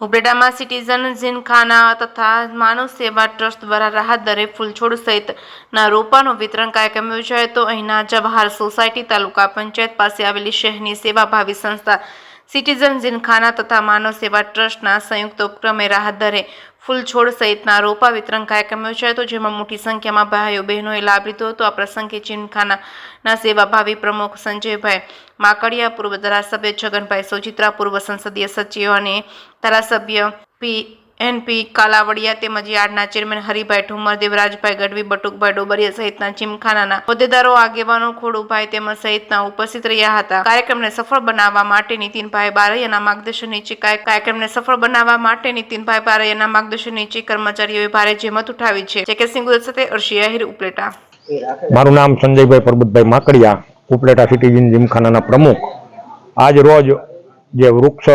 ઉપલેટામાં citizen gymkhana તથા માનવ સેવા trust દ્વારા રાહત દરે ફૂલછોડ સહિતના રોપાનું વિતરણ કાર્યક્રમ યોજાયો હતો। અહીંના જવાહર સોસાયટી તાલુકા પંચાયત પાસે આવેલી શહેરની સેવાભાવી સંસ્થા સિટીઝન જીમખાના તથા માનવ સેવા ટ્રસ્ટના સંયુક્ત ઉપક્રમે રાહત દરે ફૂલછોડ સહિતના રોપા વિતરણ કાર્યક્રમ યોજાયો હતો, જેમાં મોટી સંખ્યામાં ભાઈઓ બહેનોએ લાભ લીધો હતો। આ પ્રસંગે જીમખાનાના સેવાભાવી પ્રમુખ સંજયભાઈ માકડિયા, પૂર્વ ધારાસભ્ય છગનભાઈ સોજિત્રા, પૂર્વ સંસદીય સચિવ અને ધારાસભ્ય એનપી કાલાવડિયા તેમજ યાર્ડના ચેરમેન હરિભાઈ ઠુમર, દેવરાજભાઈ ગઢવી, બટુકભાઈ ડોબરિયા સહિતના જીમખાનાના હોદ્દેદારો, આગેવાનો, ખોડુભાઈ તેમજ સહિતના ઉપસ્થિત રહ્યા હતા। કાર્યક્રમને સફળ બનાવવા માટે નીતિનભાઈ બારૈયાના માર્ગદર્શન નીચે કર્મચારીઓએ ભારે જહેમત ઉઠાવી છે। જેકેસિંહ ગુજરાત સાથે અર્શી આહિર, ઉપલેટા। મારું નામ સંજયભાઈ પરબતભાઈ માકડિયા, ઉપલેટા સિટીઝન જીમખાનાના પ્રમુખ। આજ રોજ જે વૃક્ષ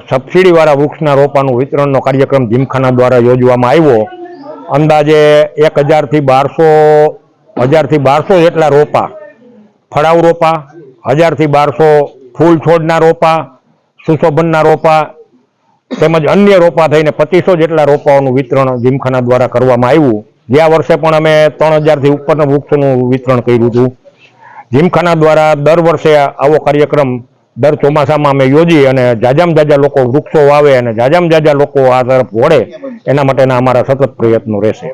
સબસિડી વાળા વૃક્ષના રોપાનું વિતરણનો કાર્યક્રમ જીમખાના દ્વારા યોજવામાં આવ્યો। અંદાજે 1000 થી 1200 જેટલા રોપા, ફળાઉ રોપા, 1000 થી 1200 ફૂલ છોડના રોપા, સુશોભનના રોપા તેમજ અન્ય રોપા થઈને 2500 જેટલા રોપાઓનું વિતરણ જીમખાના દ્વારા કરવામાં આવ્યું। ગયા વર્ષે પણ અમે 3000 થી ઉપરના વૃક્ષોનું વિતરણ કર્યું હતું। જીમખાના દ્વારા દર વર્ષે આવો કાર્યક્રમ દર ચોમાસામાં અમે યોજી અને જાજામાં જાજા લોકો વૃક્ષો વાવે અને જાજામાં જાજા લોકો આ તરફ વળે એના માટેના અમારા સતત પ્રયત્નો રહેશે।